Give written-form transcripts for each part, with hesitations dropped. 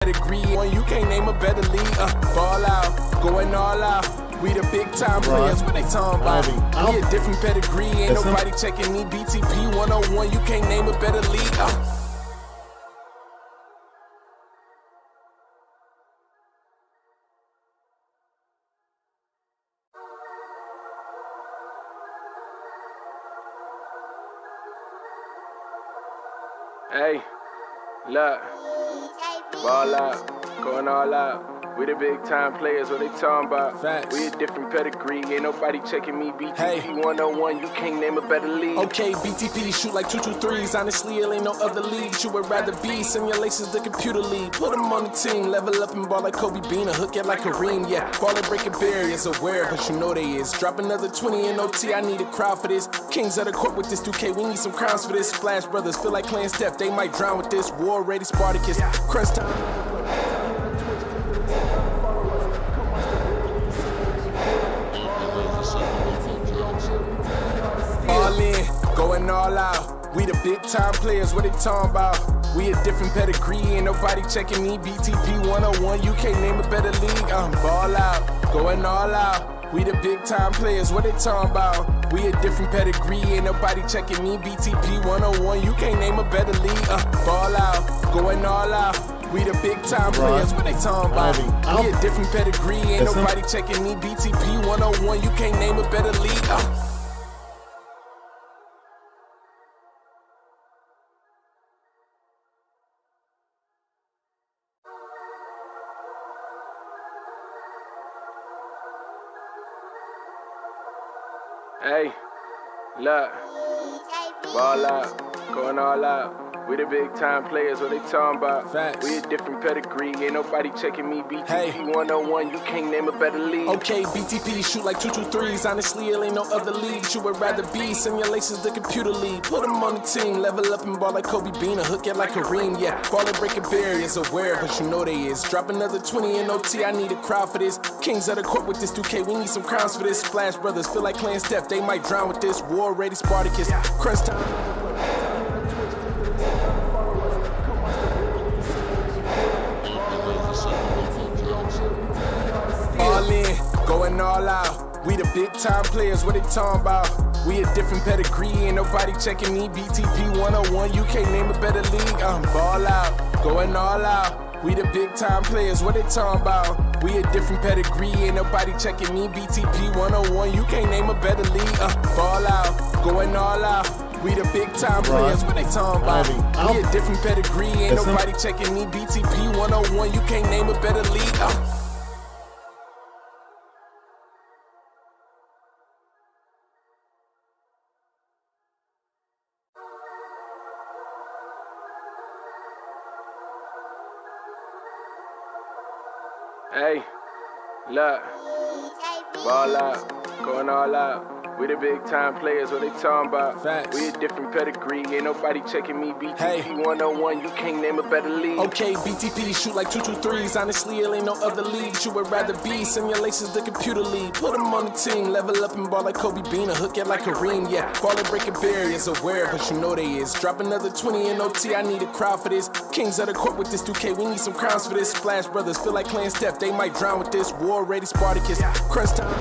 Pedigree, when you can't name a better league. Ball out, going all out. We the big time players, what they talking about? We a different pedigree, ain't nobody checking me. BTP 101, you can't name a better league. Hey, look, ball out, going all out. We the big time players, what they talking about? Facts. We a different pedigree, ain't nobody checking me. BTP 101, you can't name a better league. Okay, BTP shoot like 223s. Honestly, it ain't no other league you would rather be. Simulations, the computer league. Put them on the team, level up and ball like Kobe Bean, a hook it like Kareem. Yeah, ball and breaking barriers, aware, but you know they is. Drop another 20 in OT, I need a crowd for this. Kings of the court with this 2K, we need some crowns for this. Splash Brothers feel like playing Steph, they might drown with this. War ready, Spartacus, crunch time. Going all out, we the big time players, what they talking about? We a different pedigree, ain't nobody checking me. BTP 101, you can't name a better league. Ball out, going all out. We the big time players, what they talking about? We a different pedigree, ain't nobody checking me. BTP 101, you can't name a better league. Ball out, going all out. We the big time players, what they talking about? We a different pedigree, ain't nobody checking me. BTP 101, you can't name a better league. Hey, look, ball out, going all out. We the big time players, what they talking about? Facts. We a different pedigree, ain't nobody checking me. BTP 101, you can't name a better league. Okay, BTP shoot like 223s. Honestly, it ain't no other league you would rather be. Simulations, the computer league. Put them on the team, level up and ball like Kobe Bean, a hook it like Kareem. Yeah, ball and breaking barriers, aware, but you know they is. Drop another 20 in OT, I need a crowd for this. Kings of the court with this 2K, we need some crowns for this. Splash Brothers feel like playing Steph, they might drown with this. War ready, Spartacus, crunch time. Going all out, we the big time players, what they talking about? We a different pedigree, ain't nobody checking me. BTP 101, you can't name a better league. Ball out, going all out. We the big time players, what they talking about? We a different pedigree, ain't nobody checking me. BTP 101, you can't name a better league. Ball out, going all out. We the big time players, what they talking about? We a different pedigree, ain't nobody checking me. BTP 101, you can't name a better league. Hey, look, ball out, going all out. We the big time players, what they talking about? Facts. We a different pedigree, ain't nobody checking me. BTP 101, you can't name a better league. Okay, BTP shoot like 223s. Honestly, it ain't no other league you would rather be. Simulations, the computer league. Put them on the team, level up and ball like Kobe Bean, a hook it like Kareem. Yeah, ball and breaking barriers, aware, but you know they is. Drop another 20 in OT, I need a crowd for this. Kings of the court with this 2K, we need some crowns for this. Splash Brothers feel like playing Steph, they might drown with this. War ready, Spartacus, crunch time.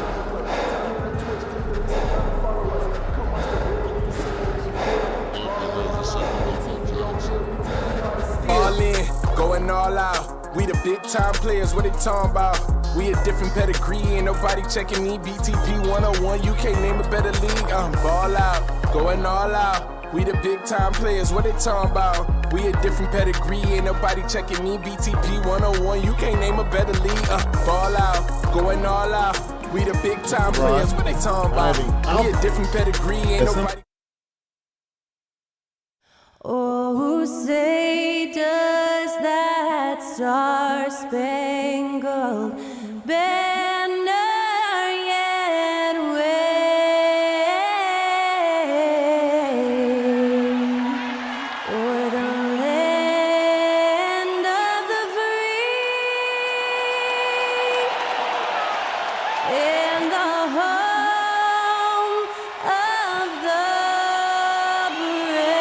Going all out, we the big time players, what they talking about? We a different pedigree, ain't nobody checking me. BTP 101, you can't name a better league. Ball out, going all out. We the big time players, what they talking about? We a different pedigree, ain't nobody checking me. BTP 101, you can't name a better league. Ball out, going all out. We the big time players, what they talking about? We a different pedigree, ain't nobody. Oh, say does that star-spangled banner yet wave o'er the land of the free and the home of the brave?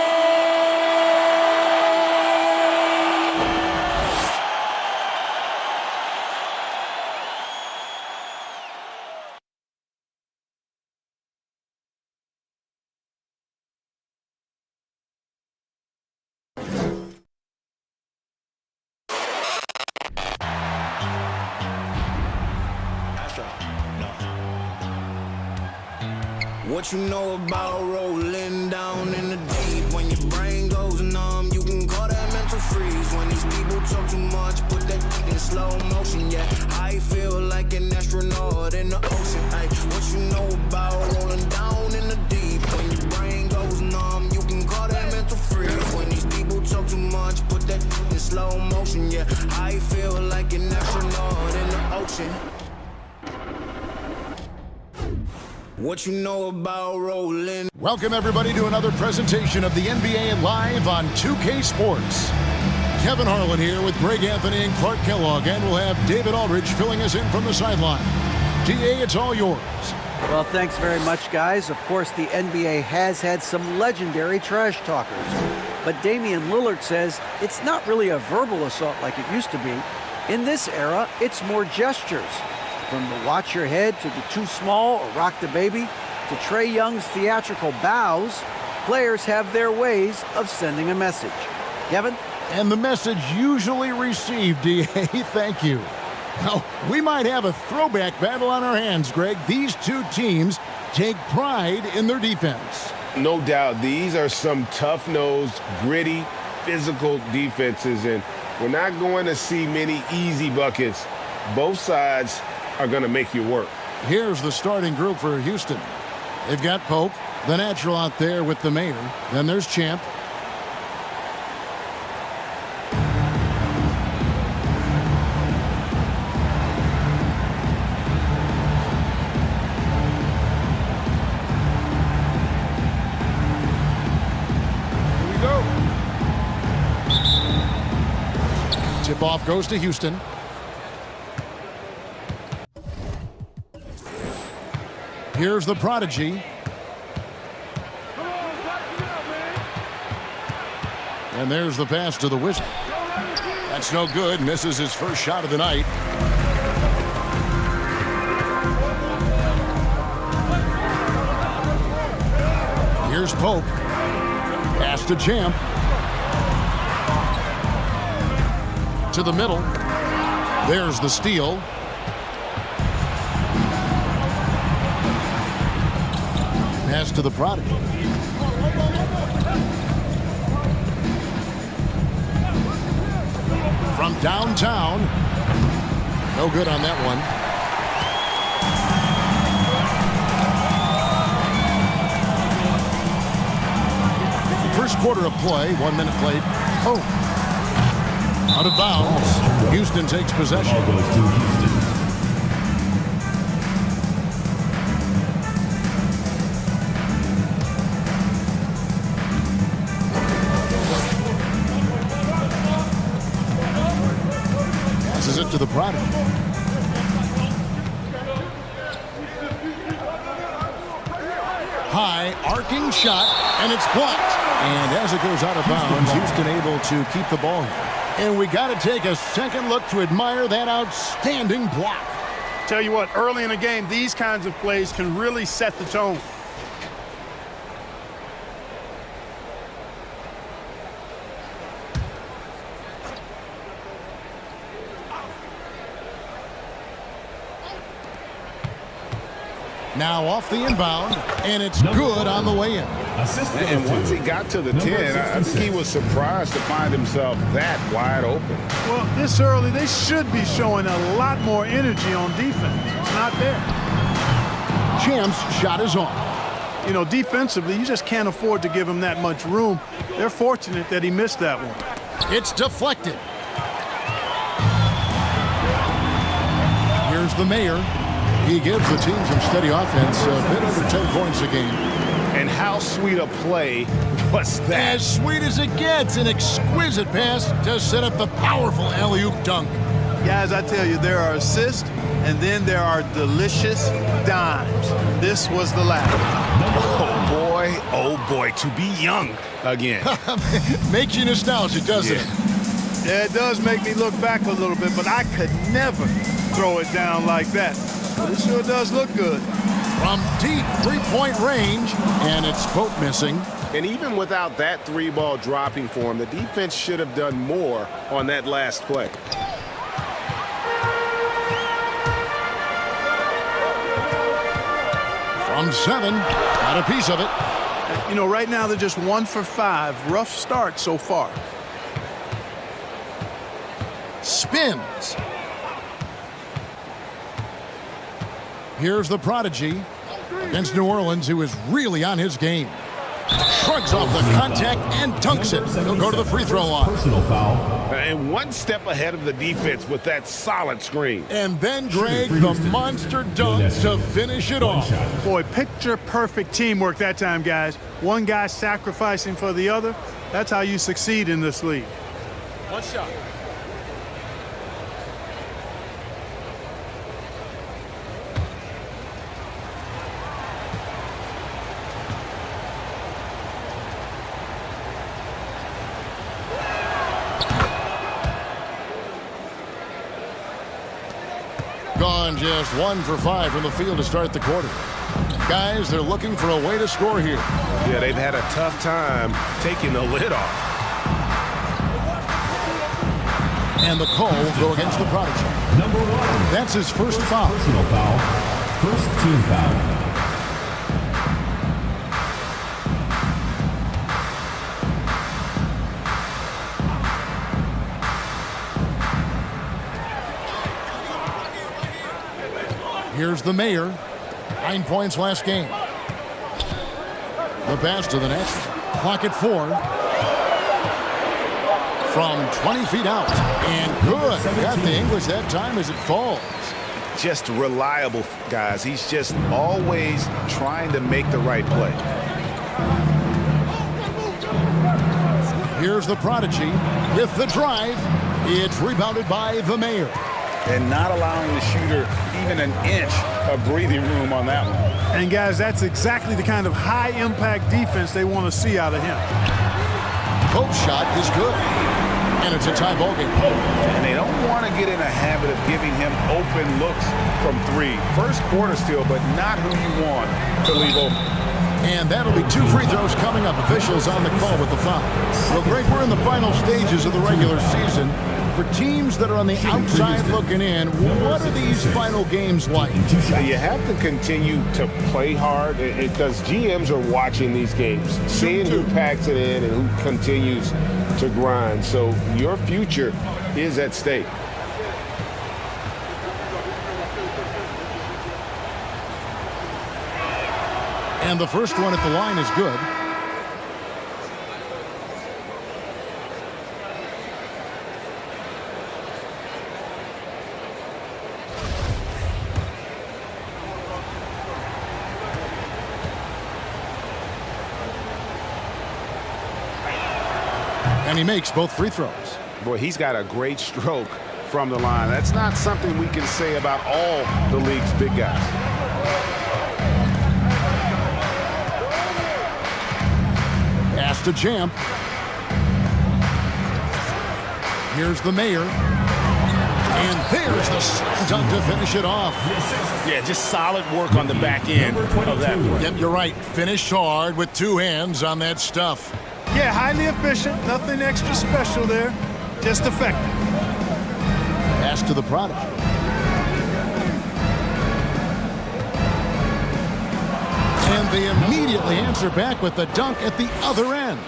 What you know about rolling down in the deep? When your brain goes numb, you can call that mental freeze. When these people talk too much, put that in slow motion, yeah. I feel like an astronaut in the ocean, ay. What you know about rolling down in the deep? When your brain goes numb, you can call that mental freeze. When these people talk too much, put that in slow motion, yeah. I feel like an astronaut in the ocean. What you know about rolling? Welcome everybody to another presentation of the NBA Live on 2K Sports. Kevin Harlan here with Greg Anthony and Clark Kellogg, and we'll have David Aldridge filling us in from the sideline. DA, it's all yours. Well, thanks very much, guys. Of course, the NBA has had some legendary trash talkers. But Damian Lillard says it's not really a verbal assault like it used to be. In this era, it's more gestures. From the watch your head to the too small or rock the baby to Trae Young's theatrical bows, players have their ways of sending a message. Kevin? And the message usually received, DA. Thank you. Now, we might have a throwback battle on our hands, Greg. These two teams take pride in their defense. No doubt, these are some tough-nosed, gritty, physical defenses, and we're not going to see many easy buckets. Both sides are going to make you work. Here's the starting group for Houston. They've got Pope, the natural out there with the mayor. Then there's Champ. Here we go. Tip-off goes to Houston. Here's the prodigy. And there's the pass to the Wizard. That's no good. Misses his first shot of the night. Here's Pope. Pass to Champ. To the middle. There's the steal. Pass to the prodigy. From downtown. No good on that one. First quarter of play, 1 minute played. Oh. Out of bounds. Houston takes possession. It to the prodigy. High arcing shot, and it's blocked. And as it goes out of bounds, Houston able to keep the ball here. And we got to take a second look to admire that outstanding block. Tell you what, early in the game, these kinds of plays can really set the tone. Now off the inbound, and it's good on the way in. And once he got to the 10, I think he was surprised to find himself that wide open. Well, this early, they should be showing a lot more energy on defense. It's not there. Champ's shot is off. You know, defensively, you just can't afford to give him that much room. They're fortunate that he missed that one. It's deflected. Here's the mayor. He gives the team some steady offense, a bit over 10 points a game. And how sweet a play was that? As sweet as it gets, an exquisite pass to set up the powerful alley-oop dunk. Guys, I tell you, there are assists, and then there are delicious dimes. This was the last. Oh boy, to be young again. Makes you nostalgic, doesn't it? Yeah, it does make me look back a little bit, but I could never throw it down like that. But it sure does look good. From deep three-point range, and it's Pope missing. And even without that three ball dropping for him, the defense should have done more on that last play. From 7, got a piece of it. You know, right now they're just 1 for 5. Rough start so far. Spins. Here's the prodigy against New Orleans, who is really on his game. Shrugs off the contact and dunks it. He'll go to the free throw line. Personal foul. And one step ahead of the defense with that solid screen. And then, Greg, the monster dunk to finish it off. Boy, picture-perfect teamwork that time, guys. One guy sacrificing for the other. That's how you succeed in this league. One shot. Gone just 1 for 5 from the field to start the quarter. Guys, they're looking for a way to score here. Yeah, they've had a tough time taking the lid off. And the call will go against the prodigy. Number 1. That's his first foul. Personal foul. First team foul. Here's the mayor. 9 points last game. The pass to the net. Clock at 4. From 20 feet out. And good. Got the English that time as it falls. Just reliable, guys. He's just always trying to make the right play. Here's the prodigy with the drive. It's rebounded by the mayor. And not allowing the shooter even an inch of breathing room on that one. And, guys, that's exactly the kind of high-impact defense they want to see out of him. Pope's shot is good. And it's a tie ball game. And they don't want to get in a habit of giving him open looks from 3. First quarter still, but not who you want to leave open. And that'll be 2 free throws coming up. Officials on the call with the foul. Well, Greg, we're in the final stages of the regular season. For teams that are on the outside looking in, what are these final games like? You have to continue to play hard because GMs are watching these games, seeing who packs it in and who continues to grind. So your future is at stake. And the first one at the line is good. And he makes both free throws. Boy, he's got a great stroke from the line. That's not something we can say about all the league's big guys. Pass to Jamp. Here's the mayor. And there's the slam dunk to finish it off. Yeah, just solid work on the back end of that one. Yep, you're right. Finished hard with 2 hands on that stuff. Yeah, highly efficient. Nothing extra special there. Just effective. Pass to the prodigy. And they immediately answer back with the dunk at the other end.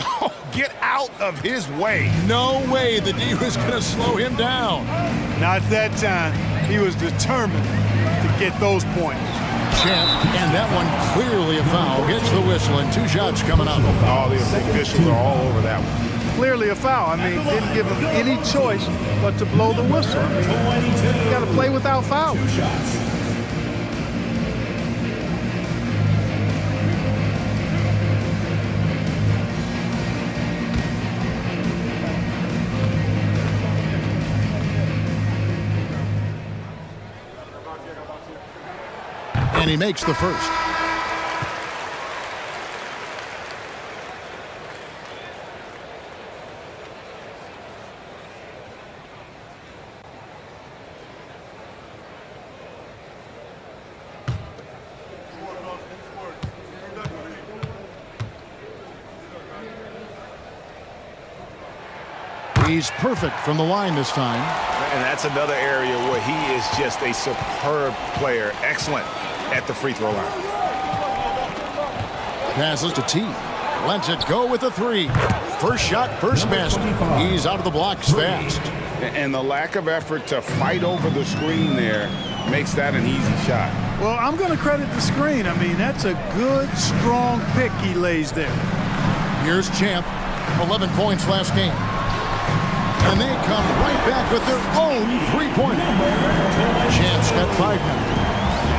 Oh, get out of his way. No way the D was going to slow him down. Not that time. He was determined to get those points. Champ, and that one clearly a foul. Gets the whistle and 2 shots coming up. All the officials are all over that one. Clearly a foul. I mean, didn't give him any choice but to blow the whistle. I mean, you got to play without fouls. And he makes the first. He's perfect from the line this time. And that's another area where he is just a superb player. Excellent at the free throw line. Passes to T. Lets it go with a three. First shot, first basket. He's out of the blocks fast. And the lack of effort to fight over the screen there makes that an easy shot. Well, I'm going to credit the screen. I mean, that's a good, strong pick he lays there. Here's Champ. 11 points last game. And they come right back with their own three-pointer. Champ's got 5 now.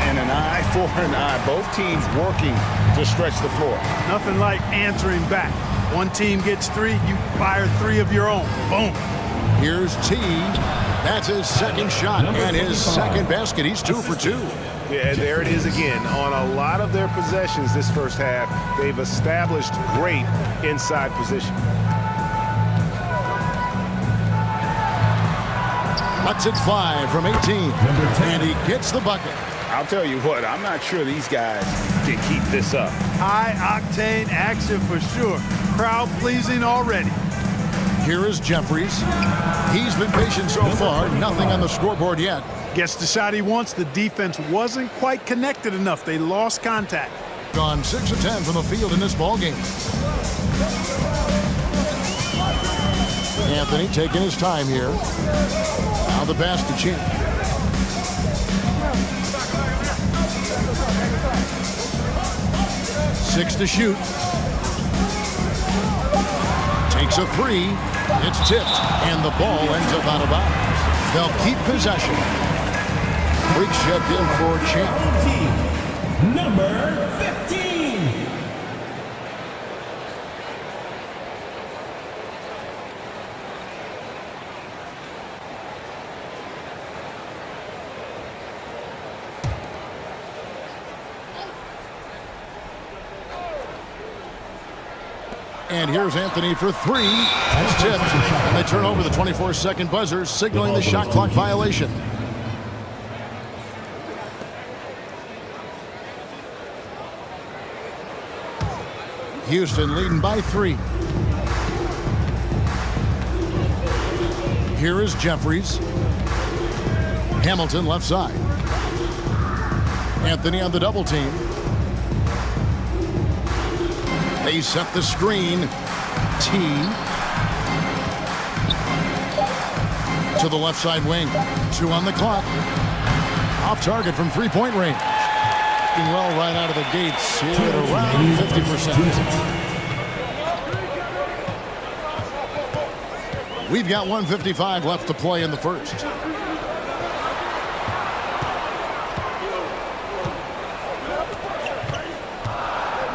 And an eye for an eye. Both teams working to stretch the floor. Nothing like answering back. One team gets 3, you fire 3 of your own. Boom. Here's T. That's his second shot and his second basket. He's 2 for 2. Yeah, there it is again. On a lot of their possessions this first half, they've established great inside position. Lets it fly from 18. And he gets the bucket. I'll tell you what, I'm not sure these guys can keep this up. High-octane action for sure. Crowd-pleasing already. Here is Jeffries. He's been patient so far. Nothing on the scoreboard yet. Gets the shot he wants. The defense wasn't quite connected enough. They lost contact. Gone 6 of 10 from the field in this ball game. Anthony taking his time here. Now the pass to Champ. Six to shoot. Takes a 3. It's tipped, and the ball ends up out of bounds. They'll keep possession. Freak checked in for Champ. Number 15. And here's Anthony for 3. That's tipped. And they turn over the 24-second buzzer, signaling the shot clock violation. Houston leading by 3. Here is Jeffries. Hamilton left side. Anthony on the double team. They set the screen. T. To the left side wing. 2 on the clock. Off target from three-point range. Doing well right out of the gates here at around 50%. We've got 1:55 left to play in the first.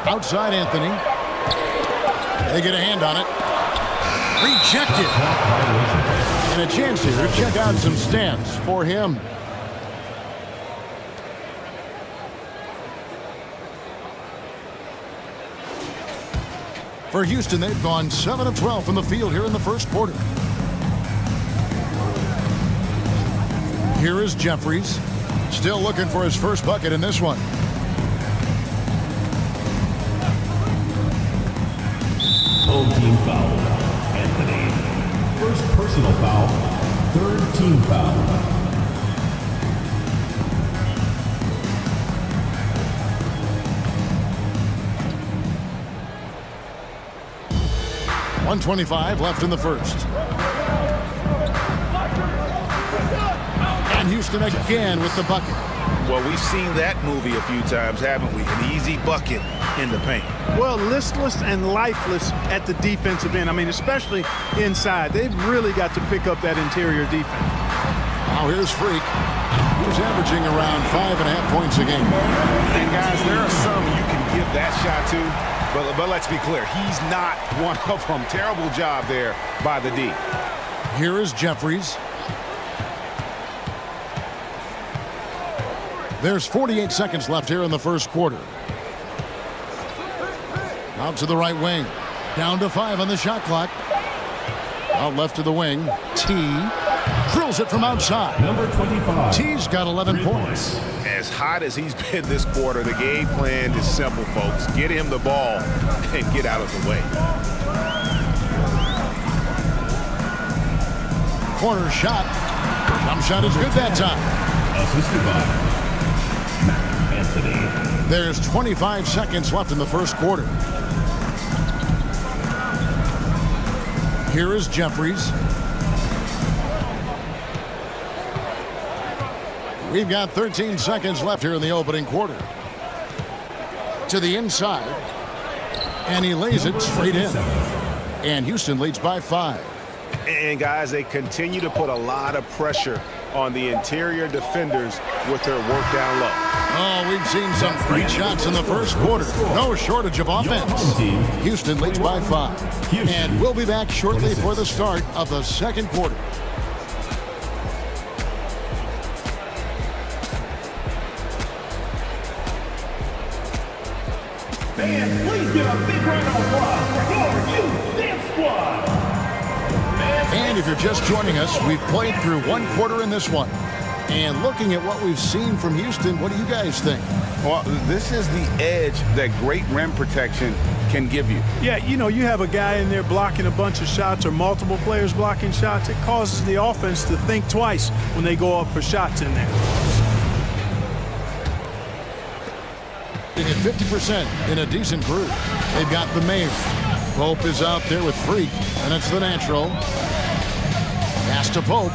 Outside Anthony. They get a hand on it. Rejected. And a chance here to check out some stats for him. For Houston, they've gone 7 of 12 from the field here in the first quarter. Here is Jeffries. Still looking for his first bucket in this one. Home team foul. Anthony. First personal foul. Third team foul. .125 left in the first. And Houston again with the bucket. Well, we've seen that movie a few times, haven't we? An easy bucket in the paint. Well, listless and lifeless at the defensive end. I mean, especially inside. They've really got to pick up that interior defense. Now here's Freak. He's averaging around 5.5 points a game. And guys, there are some you can give that shot to, but let's be clear, he's not one of them. Terrible job there by the D. Here is Jeffries. There's 48 seconds left here in the first quarter. Out to the right wing. Down to 5 on the shot clock. Out left to the wing. T. Drills it from outside. Number 25. T's got 11 points. As hot as he's been this quarter, the game plan is simple, folks. Get him the ball and get out of the way. Corner shot. Jump shot is good that time. Assisted by Matt Anthony. There's 25 seconds left in the first quarter. Here is Jeffries. We've got 13 seconds left here in the opening quarter. To the inside. And he lays it straight in. And Houston leads by 5. And guys, they continue to put a lot of pressure on the interior defenders with their work down low. Oh, we've seen some great shots in the first quarter. No shortage of offense. Houston leads by 5. And we'll be back shortly for the start of the second quarter. Fans, please give a big round of applause for your youth dance squad. And if you're just joining us, we've played through one quarter in this one. And looking at what we've seen from Houston, what do you guys think? Well, this is the edge that great rim protection can give you. Yeah, you know, you have a guy in there blocking a bunch of shots or multiple players blocking shots. It causes the offense to think twice when they go up for shots in there. They hit 50% in a decent group. They've got the mayor. Pope is out there with Freak, and it's the natural. Pass to Pope.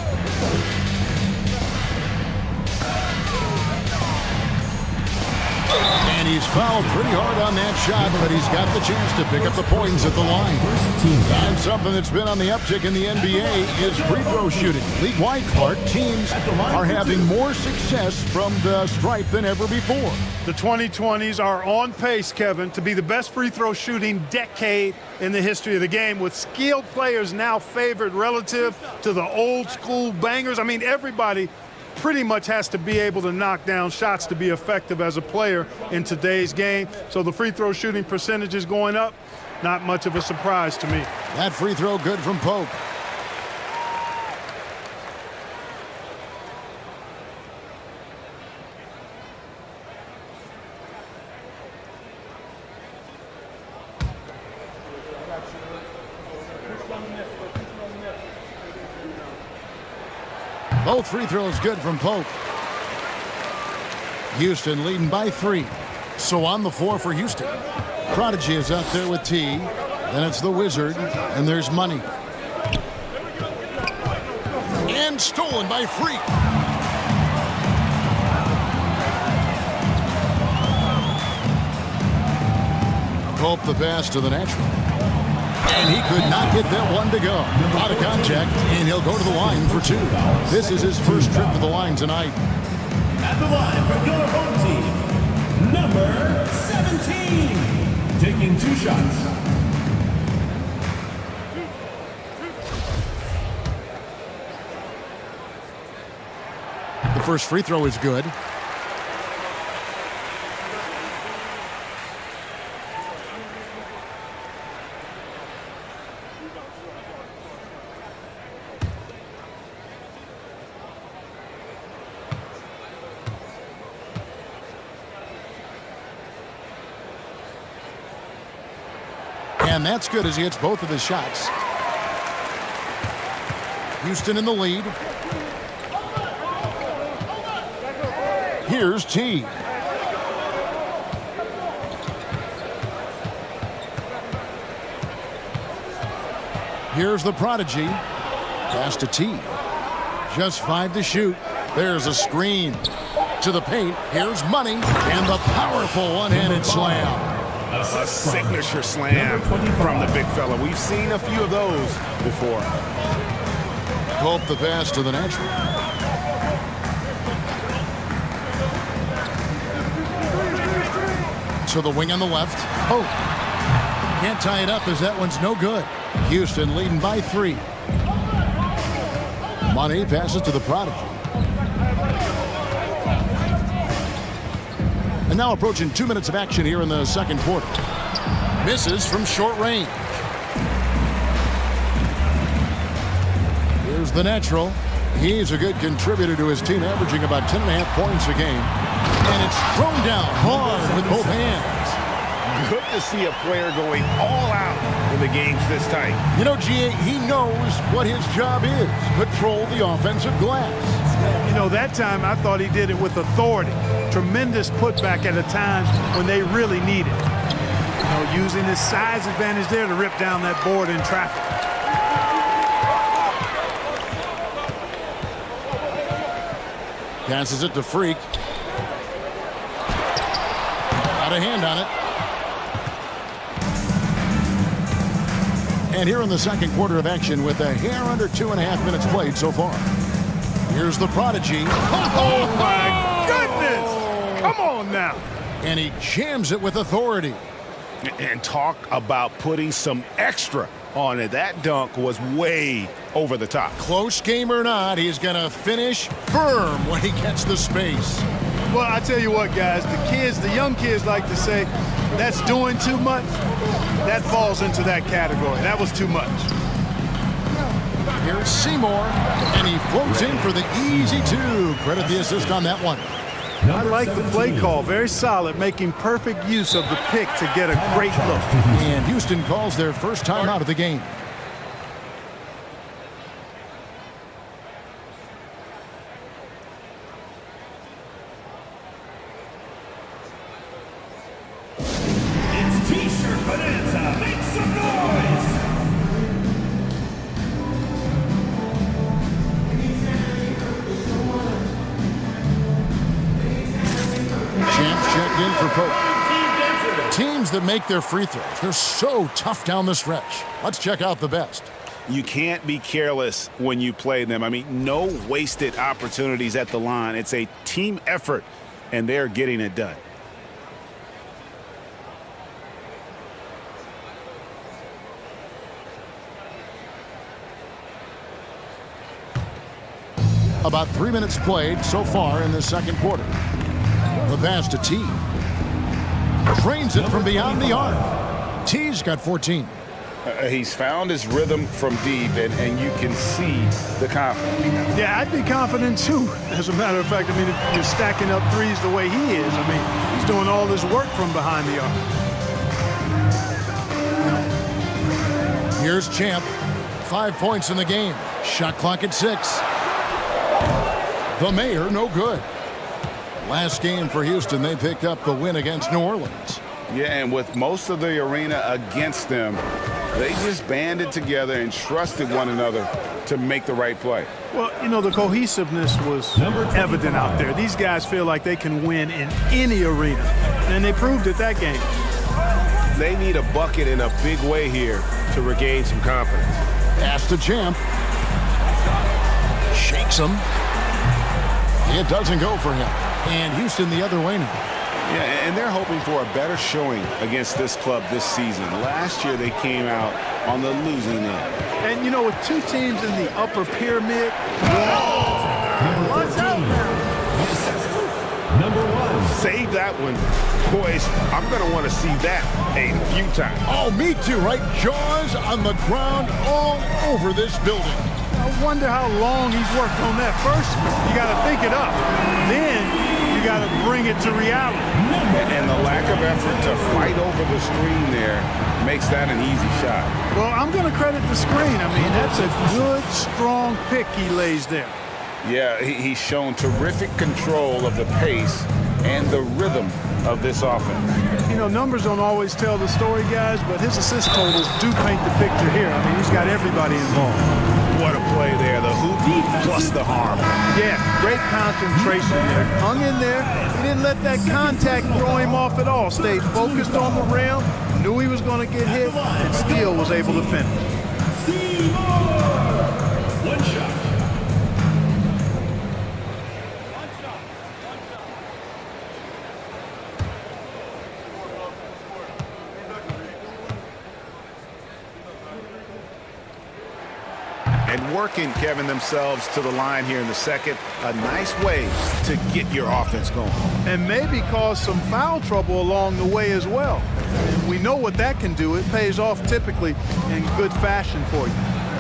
And he's fouled pretty hard on that shot, but he's got the chance to pick up the points at the line. And something that's been on the uptick in the NBA is free throw shooting. League-wide, Clark, teams are having more success from the stripe than ever before. The 2020s are on pace, Kevin, to be the best free throw shooting decade in the history of the game, with skilled players now favored relative to the old school bangers. I mean, everybody pretty much has to be able to knock down shots to be effective as a player in today's game. So the free throw shooting percentage is going up. Not much of a surprise to me. That free throw good from Pope. Both free throws good from Pope. Houston leading by 3. So on the floor for Houston. Prodigy is out there with T. Then it's the Wizard, and there's Money. And stolen by Freak. Pope the pass to the natural. And he could not get that one to go. Out of contact, and he'll go to the line for 2. This is his first trip to the line tonight. At the line for your home team, number 17. Taking 2 shots. The first free throw is good. And that's good as he hits both of his shots. Houston in the lead. Here's T. Here's the Prodigy. Pass to T. Just 5 to shoot. There's a screen. To the paint. Here's Money. And the powerful one-handed slam. A signature slam from the big fella. We've seen a few of those before. Pope the pass to the natural. To the wing on the left. Oh, can't tie it up as that one's no good. Houston leading by 3. Money passes to the Prodigy. And now approaching 2 minutes of action here in the second quarter. Misses from short range. Here's the natural. He's a good contributor to his team, averaging about 10.5 points a game. And it's thrown down hard with both hands. Good to see a player going all out when the game's this tight. You know, G.A., he knows what his job is. Patrol the offensive glass. You know, that time I thought he did it with authority. tremendous putback at a time when they really need it. You know, using his size advantage there to rip down that board in traffic. Passes it to Freak. Got a hand on it. And here in the second quarter of action with a hair under 2.5 minutes played so far. Here's the prodigy. Oh my goodness! Come on now. And he jams it with authority. And talk about putting some extra on it. That dunk was way over the top. Close game or not, he's going to finish firm when he gets the space. Well, I tell you what, guys, the young kids like to say, that's doing too much. That falls into that category. That was too much. Here's Seymour, and he floats in for the easy two. Credit the assist on that one. I like the play call. Very solid, making perfect use of the pick to get a great look. And Houston calls their first time out of the game. It's T-shirt Bonanza. Make some noise. Champs checked in for Pope. Teams that make their free throws, they're so tough down the stretch. Let's check out the best. You can't be careless when you play them. I mean, no wasted opportunities at the line. It's a team effort, and they're getting it done. About 3 minutes played so far in the second quarter. The pass to T. Drains it from beyond the arc. T's got 14. He's found his rhythm from deep, and you can see the confidence. Yeah, I'd be confident too. As a matter of fact, I mean, if you're stacking up threes the way he is, I mean, he's doing all this work from behind the arc. Here's Champ. 5 points in the game. Shot clock at 6. The Mayor, no good. Last game for Houston, they picked up the win against New Orleans. Yeah, and with most of the arena against them, they just banded together and trusted one another to make the right play. Well, you know, the cohesiveness was evident out there. These guys feel like they can win in any arena, and they proved it that game. They need a bucket in a big way here to regain some confidence. Pass to Champ. Shakes him. It doesn't go for him. And Houston the other way now. Yeah, and they're hoping for a better showing against this club this season. Last year they came out on the losing end. And, you know, with two teams in the upper pyramid, What's up now? Number 1. Save that one. Boys, I'm going to want to see that a few times. Oh, me too, right? Jaws on the ground all over this building. I wonder how long he's worked on that. First, you got to think it up. Then you got to bring it to reality. And the lack of effort to fight over the screen there makes that an easy shot. Well, I'm going to credit the screen. I mean, that's a good, strong pick he lays there. Yeah, he's shown terrific control of the pace and the rhythm of this offense. You know, numbers don't always tell the story, guys, but his assist totals do paint the picture here. I mean, he's got everybody involved. What a play there, the hoop plus the harm. Yeah, great concentration there. Hung in there. He didn't let that contact throw him off at all. Stayed focused on the rim, knew he was going to get hit, and still was able to finish. One shot. And working, Kevin, themselves to the line here in the second. A nice way to get your offense going. And maybe cause some foul trouble along the way as well. And we know what that can do. It pays off typically in good fashion for you.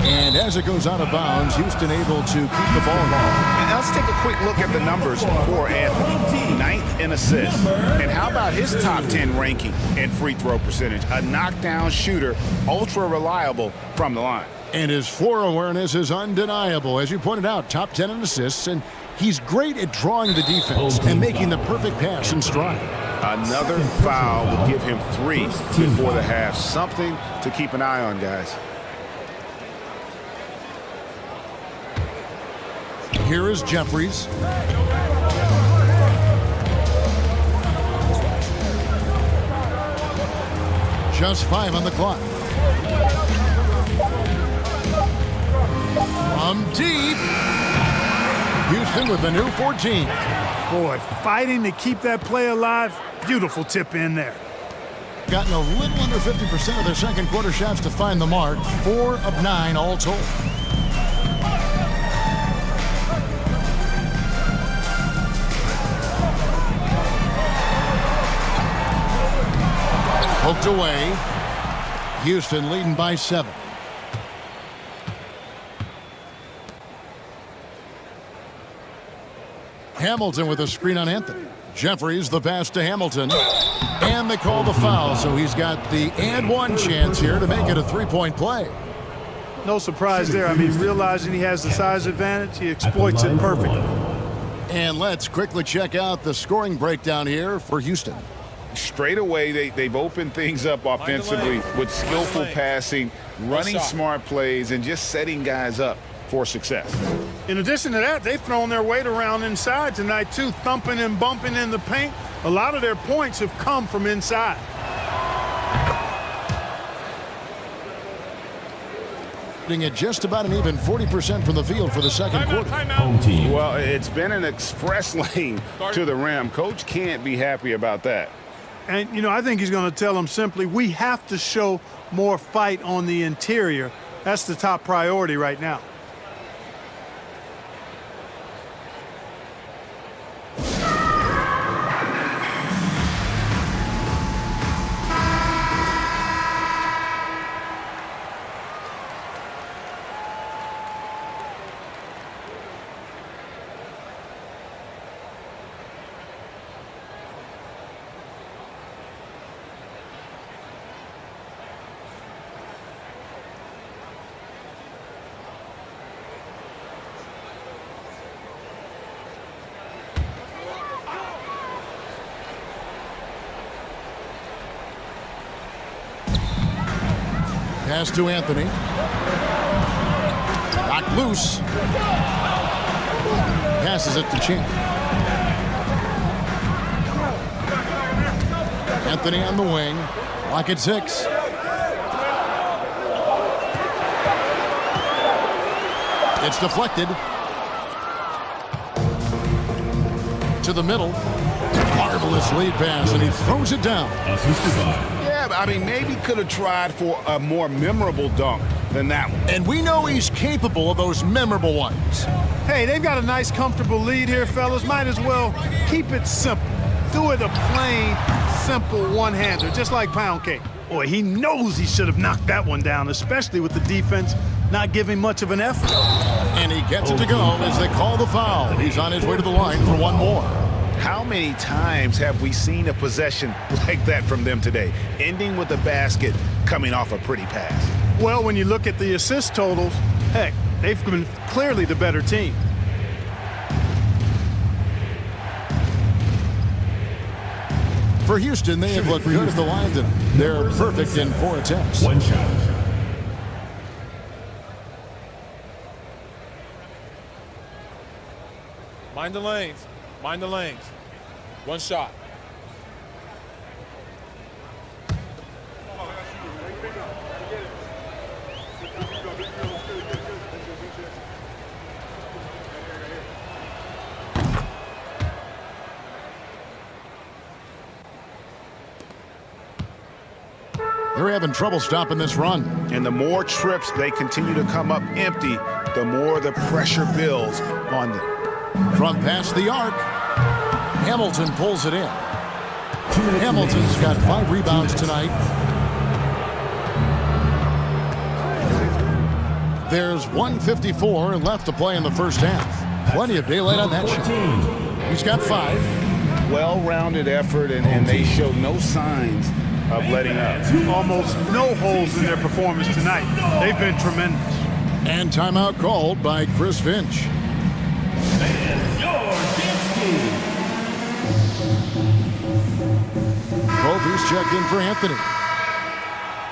And as it goes out of bounds, Houston able to keep the ball long. And let's take a quick look at the numbers for Anthony. 9th in assists. And how about his top 10 ranking in free throw percentage? A knockdown shooter, ultra reliable from the line. And his floor awareness is undeniable. As you pointed out, top 10 in assists, and he's great at drawing the defense and making the perfect pass in stride. Another foul would give him 3 before the half. Something to keep an eye on, guys. Here is Jeffries. Just 5 on the clock. From deep. Houston with a new 14. Boy, fighting to keep that play alive. Beautiful tip in there. Gotten a little under 50% of their second quarter shots to find the mark. 4 of 9 all told. Poked away. Houston leading by 7. Hamilton with a screen on Anthony. Jeffries the pass to Hamilton. And they call the foul, so he's got the and one chance here to make it a 3-point play. No surprise there. I mean, realizing he has the size advantage, he exploits it perfectly. And let's quickly check out the scoring breakdown here for Houston. Straight away, they've opened things up offensively with skillful passing, running smart plays, and just setting guys up for success. In addition to that, they've thrown their weight around inside tonight, too, thumping and bumping in the paint. A lot of their points have come from inside. At just about an even 40% from the field for the second quarter. Well, it's been an express lane to the rim. Coach can't be happy about that. And, you know, I think he's going to tell them simply, we have to show more fight on the interior. That's the top priority right now. Pass to Anthony. Knocked loose. Passes it to Champ. Anthony on the wing. Lock at 6. It's deflected. To the middle. Marvelous lead pass, and he throws it down. Yeah, I mean, maybe could have tried for a more memorable dunk than that one. And we know he's capable of those memorable ones. Hey, they've got a nice, comfortable lead here, fellas. Might as well keep it simple. Do it a plain, simple one-hander, just like pound cake. Boy, he knows he should have knocked that one down, especially with the defense not giving much of an effort. And he gets it to go as they call the foul. He's on his way to the line for one more. How many times have we seen a possession like that from them today, ending with a basket coming off a pretty pass? Well, when you look at the assist totals, heck, they've been clearly the better team. For Houston, they have looked good at the line tonight. They're perfect in 4 attempts. One shot. Mind the lanes. Mind the lanes. One shot. They're having trouble stopping this run. And the more trips they continue to come up empty, the more the pressure builds on them. From past the arc, Hamilton pulls it in. Hamilton's got 5 rebounds tonight. There's 1:54 left to play in the first half. Plenty of daylight on that shot. He's got 5. Well-rounded effort, and they show no signs of letting up. Almost no holes in their performance tonight. They've been tremendous. And timeout called by Chris Finch. Pope is checked in for Anthony.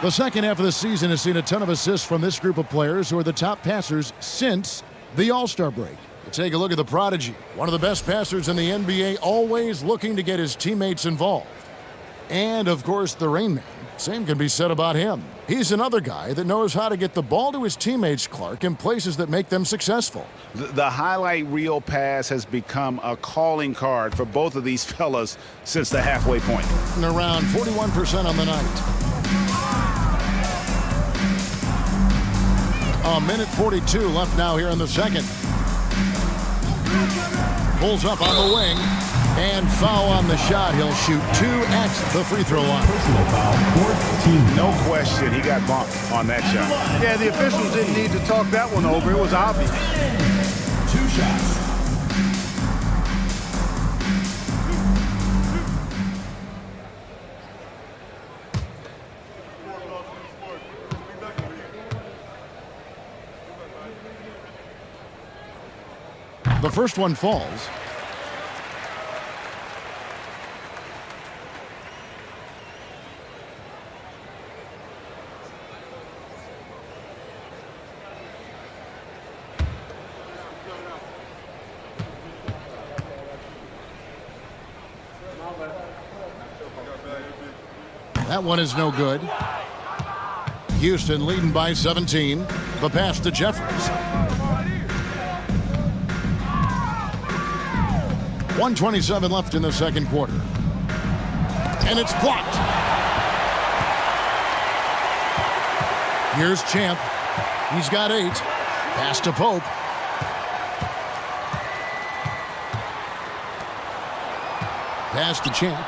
The second half of the season has seen a ton of assists from this group of players who are the top passers since the All-Star break. Take a look at the prodigy, one of the best passers in the NBA, always looking to get his teammates involved. And, of course, the Rain Man. Same can be said about him. He's another guy that knows how to get the ball to his teammates, Clark, in places that make them successful. The highlight reel pass has become a calling card for both of these fellas since the halfway point. And around 41% on the night. A minute 42 left now here in the second. Pulls up on the wing. And foul on the shot. He'll shoot 2 at the free throw line. Personal foul, 14. No question, he got bumped on that shot. Yeah, the officials didn't need to talk that one over. It was obvious. 2 shots. The first one falls. That one is no good. Houston leading by 17. The pass to Jeffries. 1:27 left in the second quarter. And it's blocked. Here's Champ. He's got 8. Pass to Pope. Pass to Champ.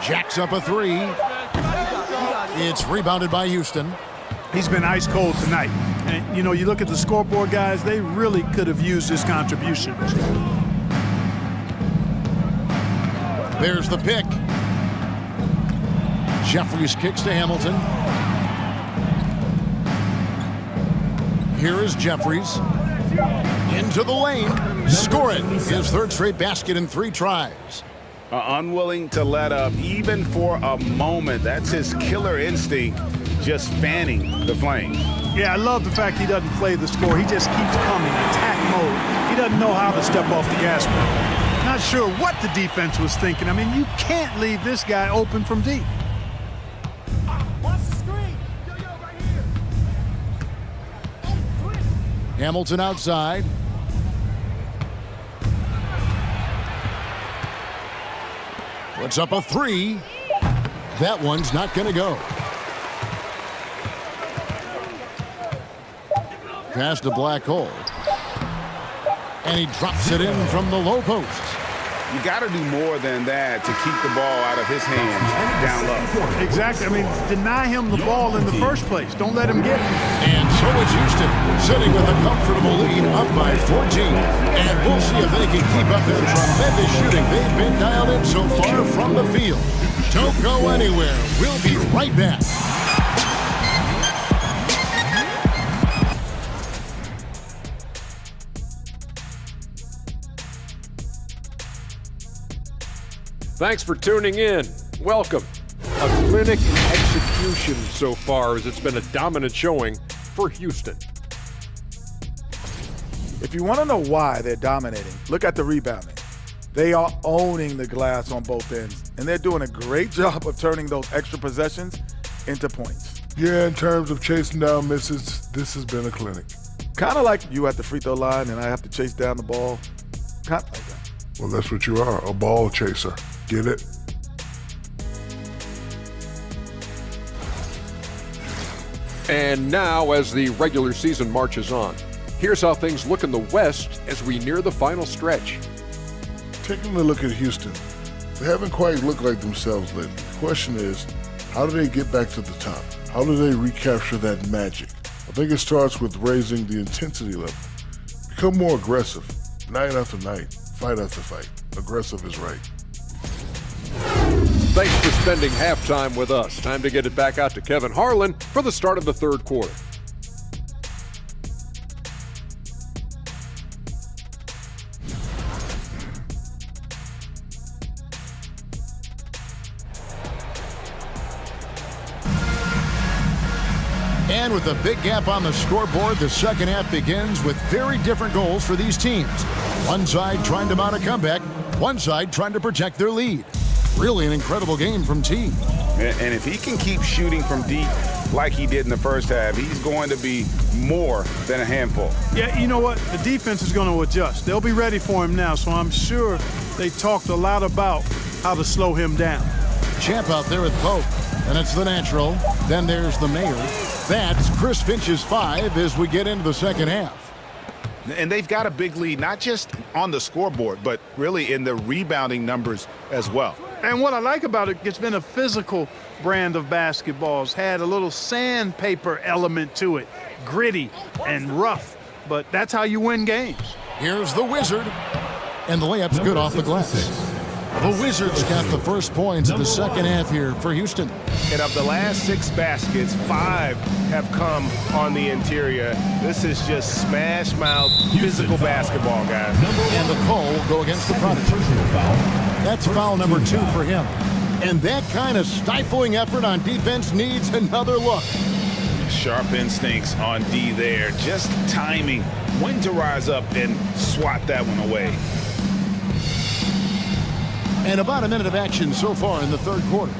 Jacks up a 3. It's rebounded by Houston. He's been ice cold tonight. And, you know, you look at the scoreboard, guys, they really could have used his contribution. There's the pick. Jeffries kicks to Hamilton. Here is Jeffries. Into the lane. Score it. His third straight basket in 3 tries. Unwilling to let up even for a moment. That's his killer instinct, just fanning the flame. Yeah, I love the fact he doesn't play the score. He just keeps coming, attack mode. He doesn't know how to step off the gas pedal. Not sure what the defense was thinking. I mean, you can't leave this guy open from deep. Watch the screen. Right here. Hamilton outside. Puts up a 3. That one's not going to go. Pass to Black Hole. And he drops it in from the low post. You got to do more than that to keep the ball out of his hands down low. Exactly. I mean, deny him the ball in the first place. Don't let him get it. And so is Houston, sitting with a comfortable lead up by 14. And we'll see if they can keep up their tremendous shooting. They've been dialed in so far from the field. Don't go anywhere. We'll be right back. Thanks for tuning in. Welcome. A clinic in execution so far, as it's been a dominant showing for Houston. If you want to know why they're dominating, look at the rebounding. They are owning the glass on both ends, and they're doing a great job of turning those extra possessions into points. Yeah, in terms of chasing down misses, this has been a clinic. Kind of like you at the free throw line and I have to chase down the ball. Kind of like that. Well, that's what you are, a ball chaser. Get it? And now, as the regular season marches on, here's how things look in the West as we near the final stretch. Taking a look at Houston, they haven't quite looked like themselves lately. The question is, how do they get back to the top? How do they recapture that magic? I think it starts with raising the intensity level. Become more aggressive, night after night, fight after fight. Aggressive is right. Thanks for spending halftime with us. Time to get it back out to Kevin Harlan for the start of the third quarter. And with a big gap on the scoreboard, the second half begins with very different goals for these teams. One side trying to mount a comeback, one side trying to protect their lead. Really an incredible game from T. And if he can keep shooting from deep like he did in the first half, he's going to be more than a handful. Yeah, you know what? The defense is going to adjust. They'll be ready for him now, so I'm sure they talked a lot about how to slow him down. Champ out there with Pope, and it's the natural. Then there's the mayor. That's Chris Finch's 5 as we get into the second half. And they've got a big lead, not just on the scoreboard, but really in the rebounding numbers as well. And what I like about it, it's been a physical brand of basketball. It's had a little sandpaper element to it, gritty and rough, but that's how you win games. Here's the Wizard, and the layup's good off the glass. The Wizards got the first points of the second half here for Houston. And of the last 6 baskets, 5 have come on the interior. This is just smash mouth physical basketball, guys. And the call will go against the Prodigy. That's foul number 2 for him. And that kind of stifling effort on defense needs another look. Sharp instincts on D there. Just timing when to rise up and swat that one away. And about a minute of action so far in the third quarter.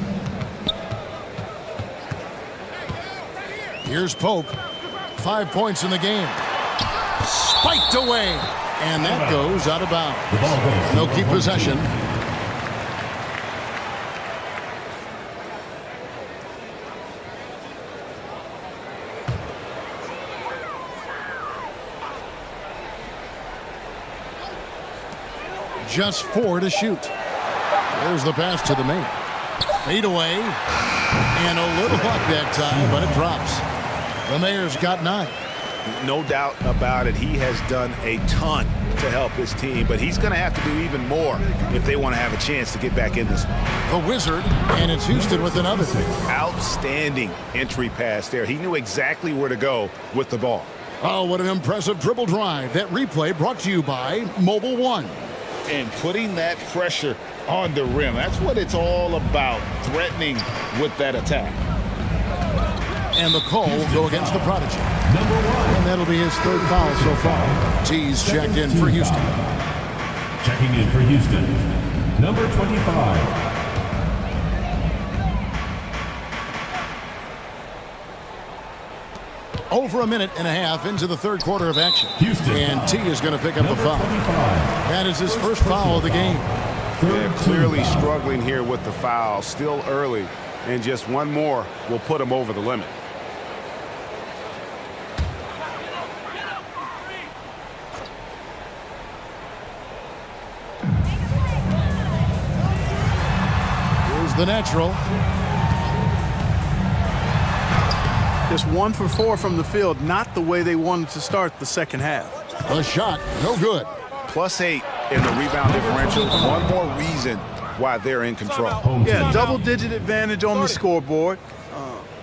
Here's Pope. 5 points in the game. Spiked away. And that goes out of bounds. They'll keep possession. Just 4 to shoot. There's the pass to the main. Fade away. And a little luck that time, but it drops. The Mayor's got 9. No doubt about it. He has done a ton to help his team, but he's going to have to do even more if they want to have a chance to get back in this one. The Wizard, and it's Houston with another thing. Outstanding entry pass there. He knew exactly where to go with the ball. Oh, what an impressive dribble drive. That replay brought to you by Mobile One. And putting that pressure on the rim. That's what it's all about, threatening with that attack. And the call will go against the Prodigy. And that'll be his 3rd foul so far. T's checked in for Houston. Checking in for Houston, number 25. Over a minute and a half into the third quarter of action. Houston. And T is going to pick up the foul. 25. That is his first foul of the game. They're clearly struggling here with the foul, still early, and just one more will put them over the limit. Here's the natural. Just 1 for 4 from the field, not the way they wanted to start the second half. The shot, no good. +8 in the rebound differential. One more reason why they're in control. Yeah, double-digit advantage on the scoreboard.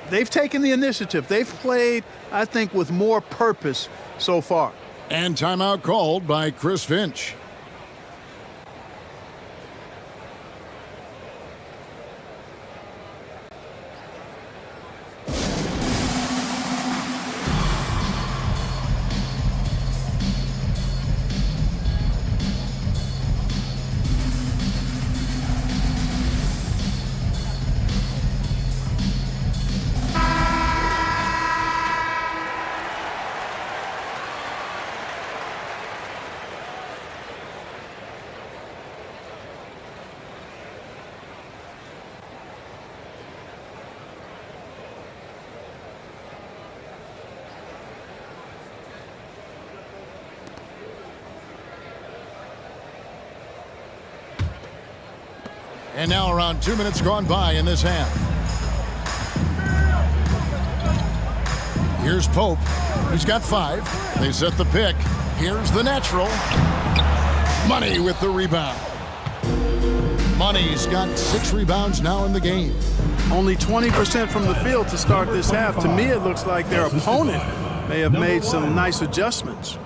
They've taken the initiative. They've played, I think, with more purpose so far. And timeout called by Chris Finch. And now around 2 minutes gone by in this half. Here's Pope. He's got 5. They set the pick. Here's the natural. Money with the rebound. Money's got 6 rebounds now in the game. Only 20% from the field to start this half. To me, it looks like their opponent may have made some nice adjustments.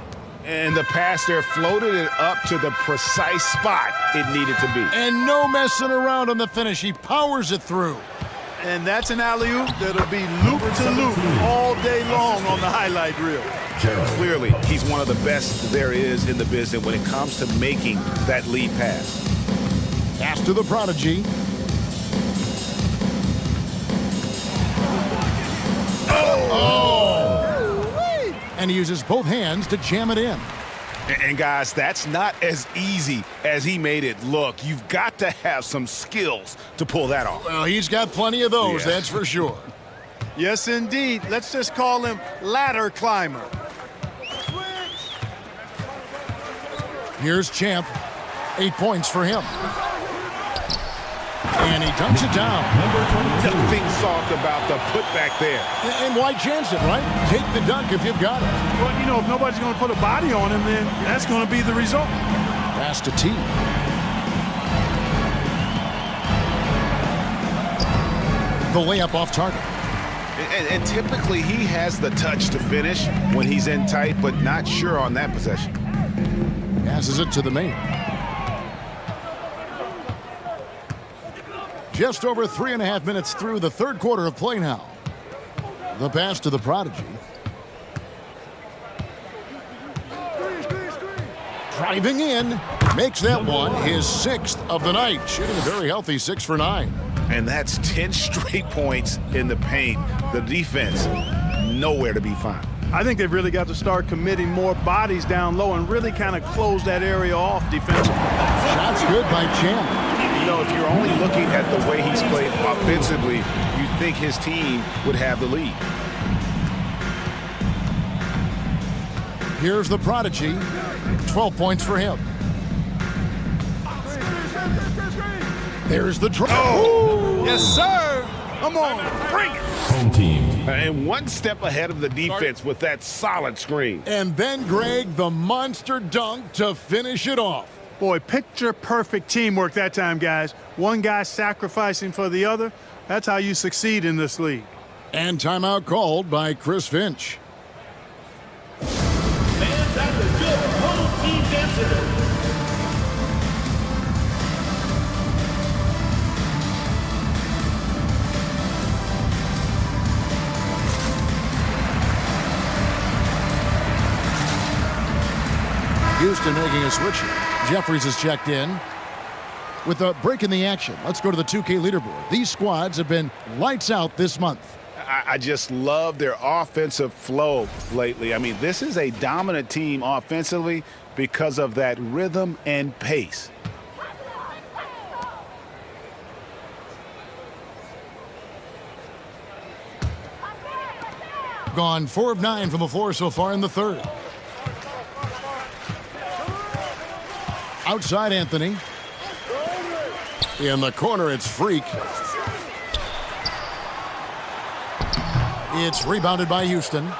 And the pass there floated it up to the precise spot it needed to be. And no messing around on the finish. He powers it through. And that's an alley-oop that'll be loop to loop all day long on the highlight reel. Clearly, he's one of the best there is in the business when it comes to making that lead pass. Pass to the prodigy. Oh! And he uses both hands to jam it in. And guys, that's not as easy as he made it look. You've got to have some skills to pull that off. Well, he's got plenty of those, that's for sure. Yes, indeed. Let's just call him ladder climber. Here's Champ. 8 points for him. And he dunks it down. Nothing soft about the putback there. And why chance it, right? Take the dunk if you've got it. Well, you know, if nobody's going to put a body on him, then that's going to be the result. Pass to T. The layup off target. And typically he has the touch to finish when he's in tight, but not sure on that possession. Passes it to the main. Just over 3.5 minutes through the third quarter of play now. The pass to the prodigy. Driving in. Makes that one his 6th of the night. Shooting a very healthy 6 for 9. And that's 10 straight points in the paint. The defense, nowhere to be found. I think they've really got to start committing more bodies down low and really kind of close that area off defensively. Shots good by Champ. You know, if you're only looking at the way he's played offensively, you think his team would have the lead. Here's the prodigy. 12 points for him. There's the draw. Oh, yes, sir. Come on, bring it. Home team. And one step ahead of the defense with that solid screen. And then, Greg, the monster dunk to finish it off. Boy, picture-perfect teamwork that time, guys. One guy sacrificing for the other. That's how you succeed in this league. And timeout called by Chris Finch. Fans at the door, home team dancer. Houston making a switch here. Jeffries has checked in. With a break in the action, let's go to the 2K leaderboard. These squads have been lights out this month. I just love their offensive flow lately. I mean, this is a dominant team offensively because of that rhythm and pace. Gone 4 of 9 from the floor so far in the third. Outside Anthony. In the corner, it's Freak. It's rebounded by Houston.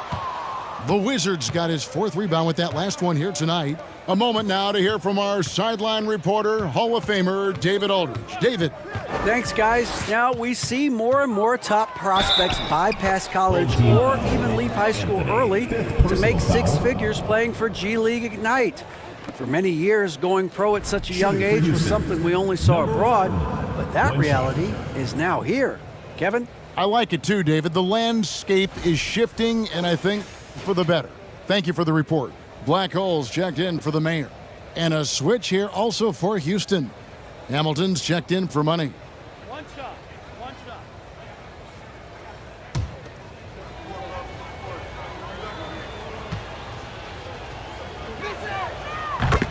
The Wizards got his 4th rebound with that last one here tonight. A moment now to hear from our sideline reporter, Hall of Famer, David Aldridge. David. Thanks, guys. Now we see more and more top prospects bypass college or even leave high school early to make 6 figures playing for G League Ignite. For many years, going pro at such a young age was something we only saw abroad, but that reality is now here. Kevin? I like it too, David. The landscape is shifting, and I think for the better. Thank you for the report. Black Holes checked in for the mayor. And a switch here also for Houston. Hamilton's checked in for money. One shot.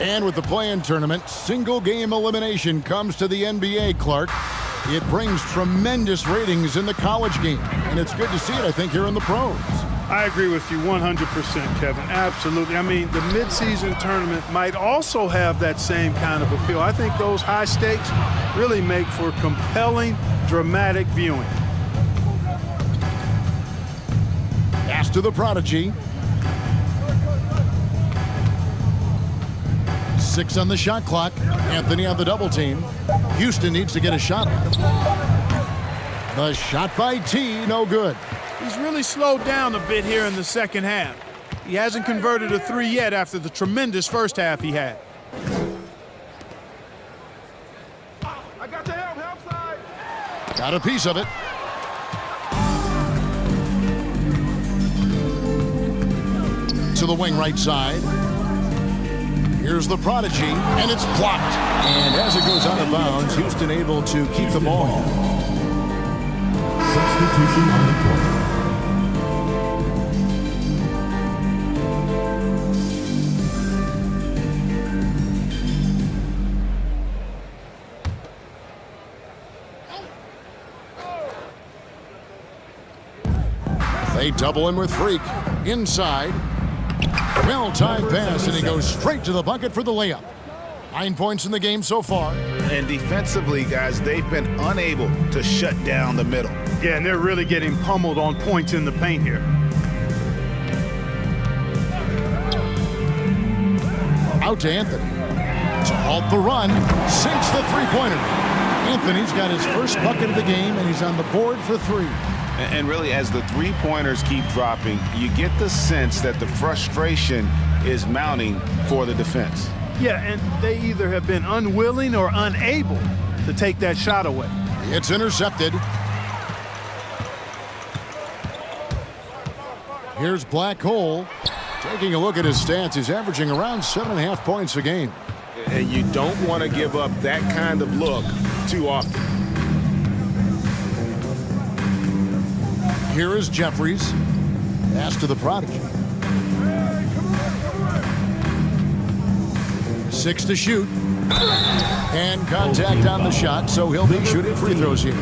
And with the play-in tournament, single-game elimination comes to the NBA, Clark. It brings tremendous ratings in the college game, and it's good to see it, I think, here in the pros. I agree with you 100%, Kevin. Absolutely. I mean, the midseason tournament might also have that same kind of appeal. I think those high stakes really make for compelling, dramatic viewing. Pass to the prodigy. 6 on the shot clock. Anthony on the double team. Houston needs to get a shot off. The shot by T, no good. He's really slowed down a bit here in the second half. He hasn't converted a 3 yet after the tremendous first half he had. I got the help side. Got a piece of it. To the wing right side. Here's the prodigy, and it's blocked. And as it goes out of bounds, Houston able to keep the ball. Substitution on the court. They double him with Freak. Inside. Well-timed pass, and he goes straight to the bucket for the layup. 9 points in the game so far. And defensively, guys, they've been unable to shut down the middle. Yeah, and they're really getting pummeled on points in the paint here. Out to Anthony. To halt the run. Sinks the three-pointer. Anthony's got his first bucket of the game, and he's on the board for 3. And really, as the three-pointers keep dropping, you get the sense that the frustration is mounting for the defense. Yeah, and they either have been unwilling or unable to take that shot away. It's intercepted. Here's Black Hole. Taking a look at his stats, he's averaging around 7.5 points a game. And you don't want to give up that kind of look too often. Here is Jeffries. Pass to the prodigy. 6 to shoot. And contact on the shot, so he'll be shooting free throws here.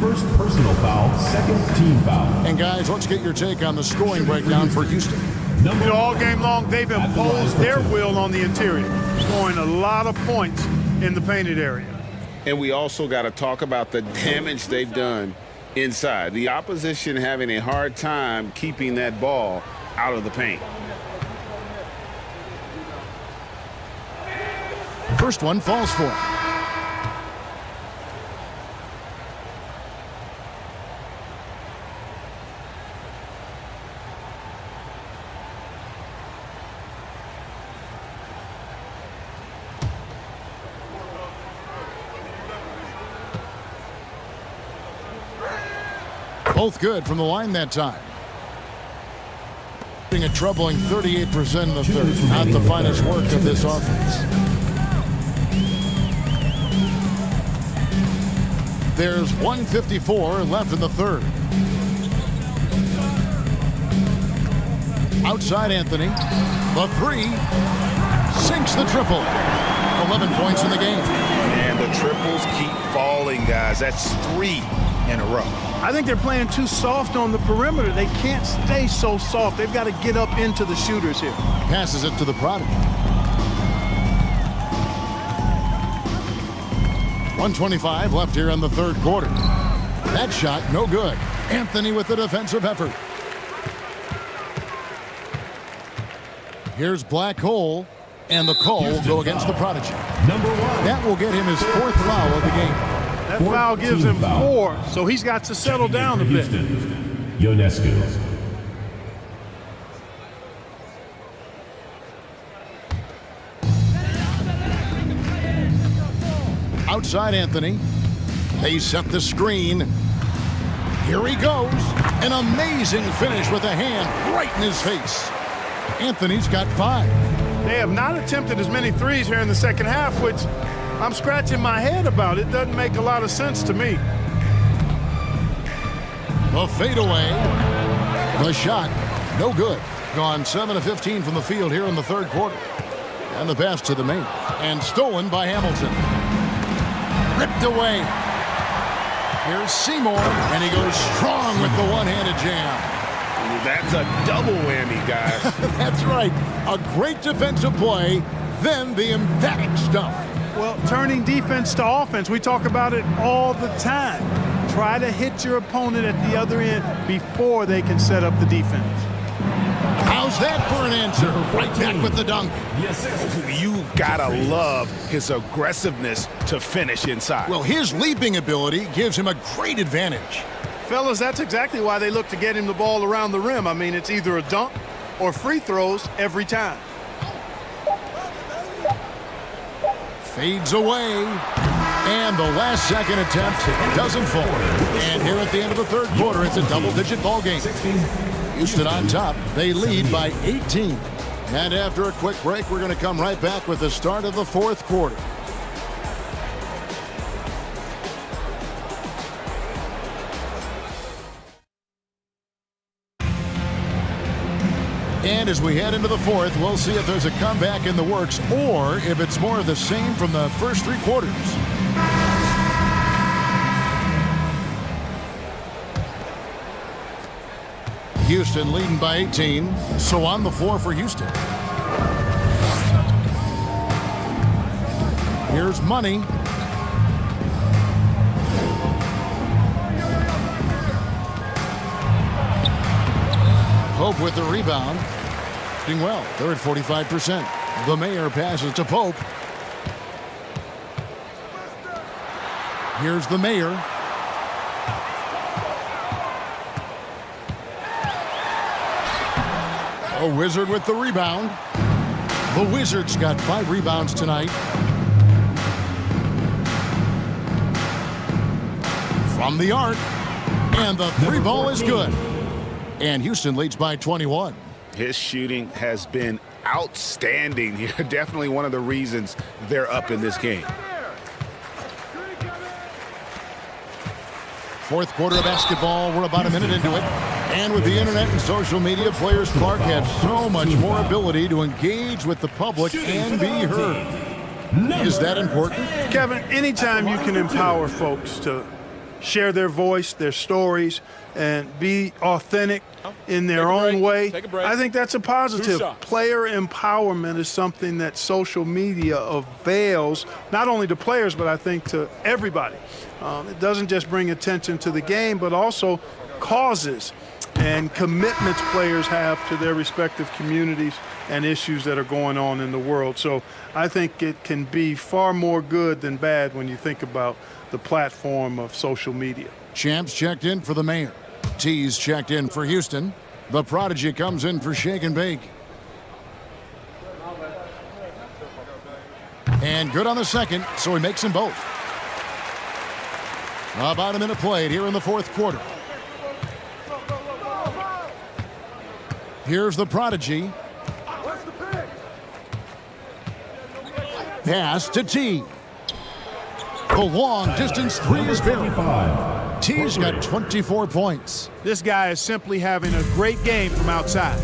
First personal foul, second team foul. And guys, let's get your take on the scoring breakdown for Houston. All game long, they've imposed their will on the interior, scoring a lot of points in the painted area. And we also got to talk about the damage they've done inside. The opposition having a hard time keeping that ball out of the paint. First one falls for him. Both good from the line that time. A troubling 38% in the third. Not the finest work of this offense. There's 1:54 left in the third. Outside Anthony. The 3. Sinks the triple. 11 points in the game. And the triples keep falling, guys. That's 3 in a row. I think they're playing too soft on the perimeter. They can't stay so soft. They've got to get up into the shooters here. Passes it to the prodigy. 1:25 left here in the third quarter. That shot, no good. Anthony with the defensive effort. Here's Black Hole, and the call will go against the prodigy. Number 1. That will get him his 4th foul of the game. That foul gives him 4, so he's got to settle down a bit. Ionescu. Outside Anthony. They set the screen. Here he goes. An amazing finish with a hand right in his face. Anthony's got 5. They have not attempted as many threes here in the second half, which I'm scratching my head about. It doesn't make a lot of sense to me. The fadeaway. The shot, no good. Gone 7 of 15 from the field here in the third quarter. And the pass to the main. And stolen by Hamilton. Ripped away. Here's Seymour, and he goes strong with the one-handed jam. That's a double whammy, guys. That's right. A great defensive play, then the emphatic stuff. Well, turning defense to offense, we talk about it all the time. Try to hit your opponent at the other end before they can set up the defense. How's that for an answer? Right back with the dunk. You've got to love his aggressiveness to finish inside. Well, his leaping ability gives him a great advantage. Fellas, that's exactly why they look to get him the ball around the rim. I mean, it's either a dunk or free throws every time. Fades away. And the last second attempt doesn't fall. And here at the end of the third quarter, it's a double-digit ball game. Houston on top. They lead by 18. And after a quick break, we're going to come right back with the start of the fourth quarter. And as we head into the fourth, we'll see if there's a comeback in the works or if it's more of the same from the first three quarters. Houston leading by 18, so on the floor for Houston. Here's Money. Pope with the rebound. Doing well. They're at 45%. The Mayor passes to Pope. Here's the Mayor. A Wizard with the rebound. The Wizards got 5 rebounds tonight. From the arc. And the three ball is good. And Houston leads by 21. His shooting has been outstanding here. Definitely one of the reasons they're up in this game. Fourth quarter of basketball. We're about a minute into it. And with the internet and social media, players, Clark, have so much more ability to engage with the public and be heard. Is that important? Kevin, anytime you can empower folks to share their voice, their stories, and be authentic in their own way, I think that's a positive. Player empowerment is something that social media avails, not only to players, but I think to everybody. It doesn't just bring attention to the game, but also causes and commitments players have to their respective communities and issues that are going on in the world. So I think it can be far more good than bad when you think about the platform of social media. Champs checked in for the Mayor. T's checked in for Houston. The Prodigy comes in for Shake and Bake. And good on the second, so he makes them both. About a minute played here in the fourth quarter. Here's the Prodigy. Pass to T. The long distance three is buried. T's got 24 points. This guy is simply having a great game from outside.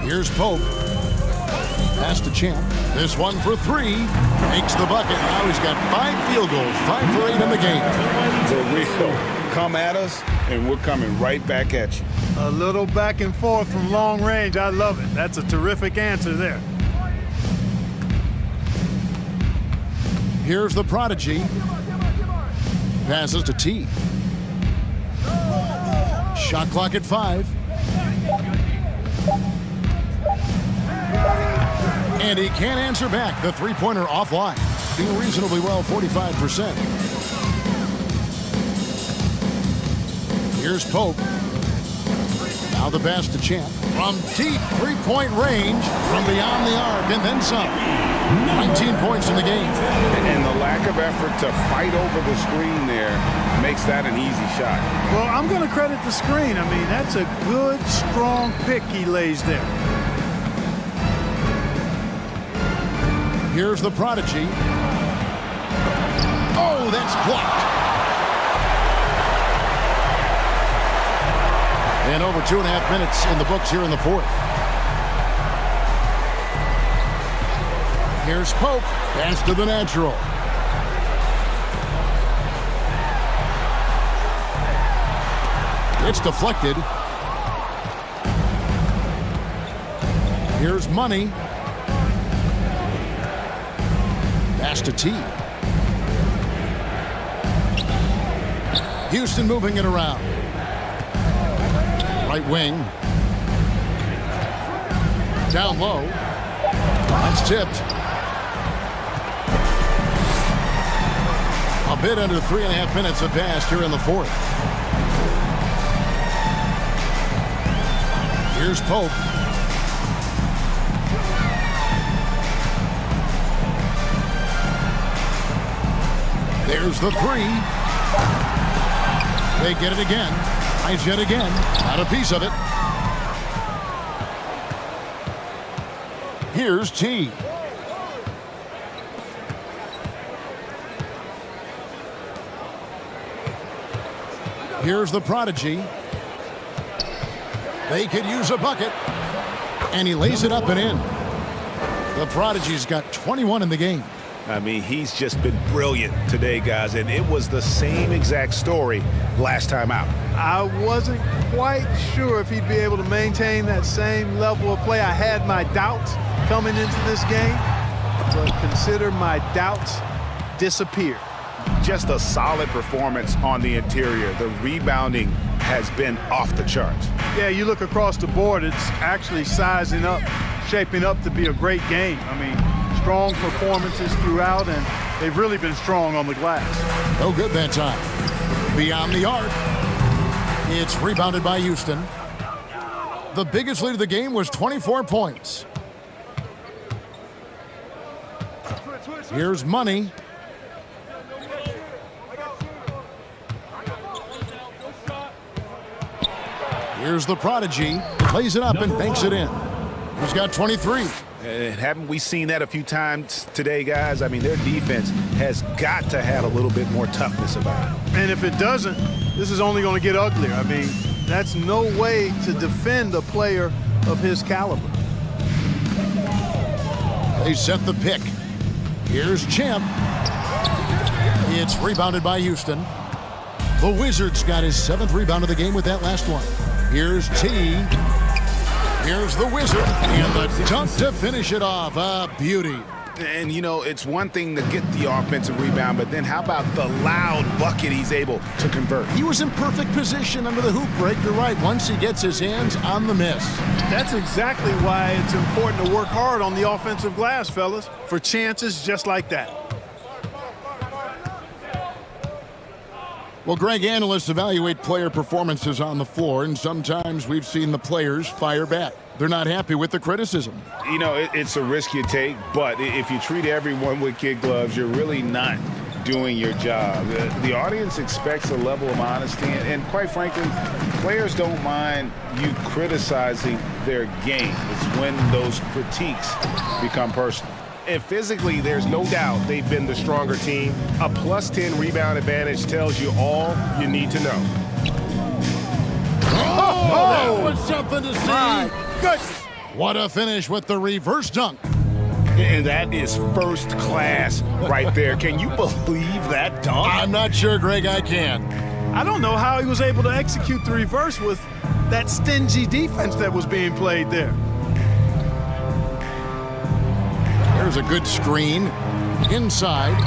Here's Pope. Pass to Champ. This one for 3. Makes the bucket. Now he's got 5 field goals. 5 for 8 in the game. For real. Come at us, and we're coming right back at you. A little back and forth from long range. I love it. That's a terrific answer there. Here's the Prodigy. Passes to T. Shot clock at 5. And he can't answer back. The three-pointer offline. Doing reasonably well, 45%. Here's Pope. Now the pass to Champ. From deep three-point range, from beyond the arc, and then some. 19 points in the game. And the lack of effort to fight over the screen there makes that an easy shot. Well, I'm going to credit the screen. I mean, that's a good, strong pick he lays there. Here's the Prodigy. Oh, that's blocked. And over 2.5 minutes in the books here in the fourth. Here's Pope. Pass to the natural. It's deflected. Here's Money. Pass to T. Houston moving it around. Right wing. Down low. That's tipped. A bit under 3.5 minutes have passed here in the fourth. Here's Pope. There's the three. They get it again. Nice yet again. Not a piece of it. Here's T. Here's the prodigy. They could use a bucket. And he lays it up and in. The prodigy's got 21 in the game. I mean, he's just been brilliant today, guys, and it was the same exact story last time out. I wasn't quite sure if he'd be able to maintain that same level of play. I had my doubts coming into this game, but consider my doubts disappeared. Just a solid performance on the interior. The rebounding has been off the charts. Yeah, you look across the board, it's actually sizing up, shaping up to be a great game. I mean, strong performances throughout, and they've really been strong on the glass. No good that time. Beyond the arc. It's rebounded by Houston. The biggest lead of the game was 24 points. Here's Money. Here's the prodigy. Lays it up and banks it in. He's got 23. And haven't we seen that a few times today, guys? I mean, their defense has got to have a little bit more toughness about it. And if it doesn't, this is only going to get uglier. I mean, that's no way to defend a player of his caliber. They set the pick. Here's Champ. It's rebounded by Houston. The Wizards got his 7th rebound of the game with that last one. Here's T. Here's the Wizard. And the dunk to finish it off. A beauty. And, you know, it's one thing to get the offensive rebound, but then how about the loud bucket he's able to convert? He was in perfect position under the hoop break. You're right. Once he gets his hands on the miss. That's exactly why it's important to work hard on the offensive glass, fellas, for chances just like that. Well, Greg, analysts evaluate player performances on the floor, and sometimes we've seen the players fire back. They're not happy with the criticism. You know, it's a risk you take, but if you treat everyone with kid gloves, you're really not doing your job. The audience expects a level of honesty, and quite frankly, players don't mind you criticizing their game. It's when those critiques become personal. And physically, there's no doubt they've been the stronger team. A +10 rebound advantage tells you all you need to know. Oh, that was something to see. My goodness. What a finish with the reverse dunk. And that is first class right there. Can you believe that dunk? I'm not sure, Greg, I can. I don't know how he was able to execute the reverse with that stingy defense that was being played there. There's a good screen. Inside.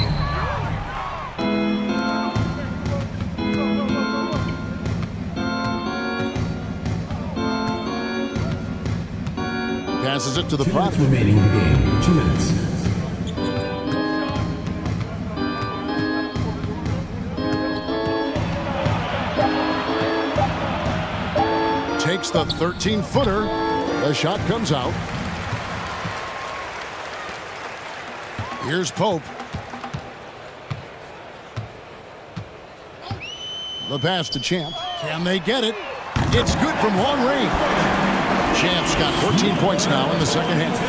Passes it to the prop. Remaining in the game, 2 minutes. Takes the 13-footer. The shot comes out. Here's Pope. The pass to Champ. Can they get it? It's good from long range. Champ's got 14 points now in the second half.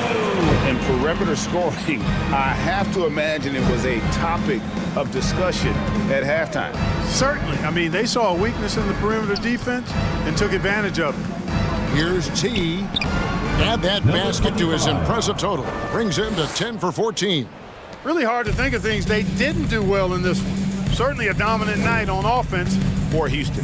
And perimeter scoring, I have to imagine it was a topic of discussion at halftime. Certainly. I mean, they saw a weakness in the perimeter defense and took advantage of it. Here's T. Add that basket to his impressive total. Brings him to 10 for 14. Really hard to think of things they didn't do well in this one. Certainly a dominant night on offense for Houston.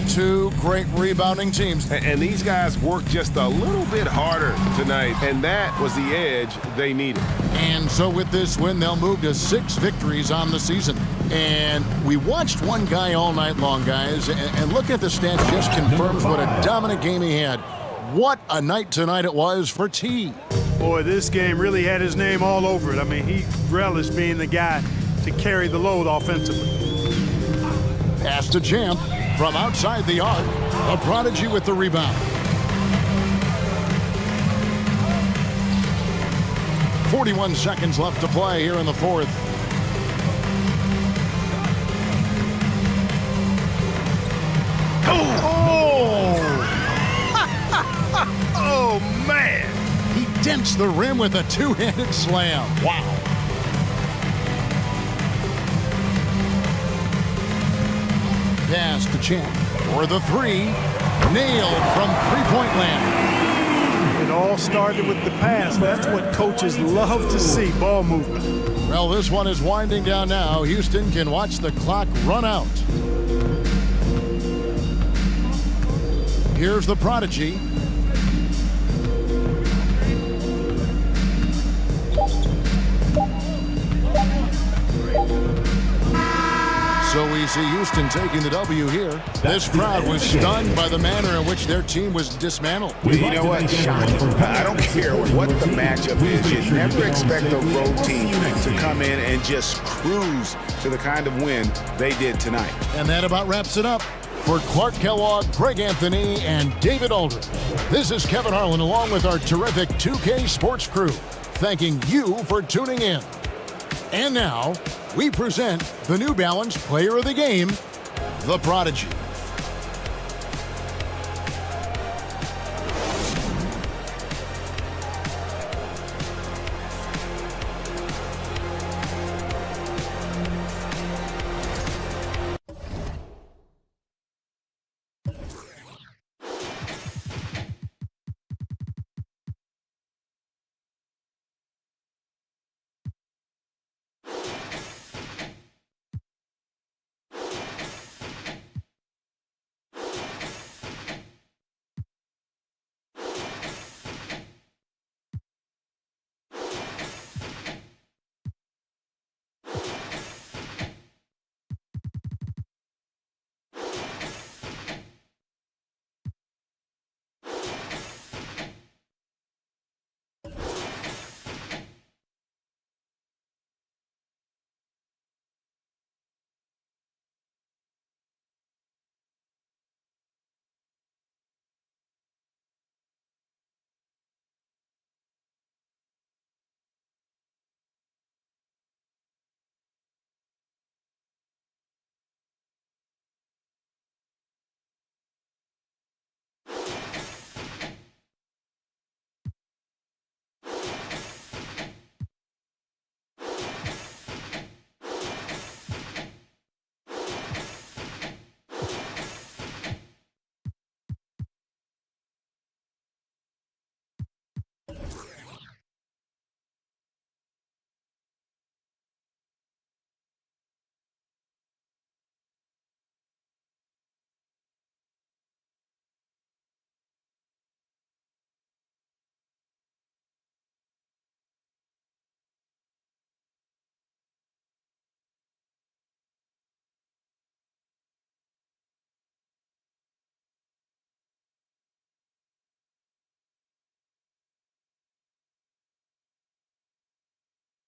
Two great rebounding teams. And these guys worked just a little bit harder tonight, and that was the edge they needed. And so with this win, they'll move to 6 victories on the season. And we watched one guy all night long, guys, and looking at the stats just confirms what a dominant game he had. What a night tonight it was for T. Boy, this game really had his name all over it. I mean, he relished being the guy to carry the load offensively. Pass to Champ from outside the arc. A Prodigy with the rebound. 41 seconds left to play here in the fourth. Oh, man. He dents the rim with a two-handed slam. Wow. Pass to Champ for the three. Nailed from three-point land. It all started with the pass. That's what coaches love to see, ball movement. Well, this one is winding down now. Houston can watch the clock run out. Here's the Prodigy. So we see Houston taking the W here. This crowd was stunned by the manner in which their team was dismantled. You know what? I don't care what the matchup is. You never expect a road team to come in and just cruise to the kind of win they did tonight. And that about wraps it up. For Clark Kellogg, Greg Anthony, and David Aldridge, this is Kevin Harlan along with our terrific 2K Sports crew, thanking you for tuning in. And now, we present the New Balance Player of the Game, the Prodigy.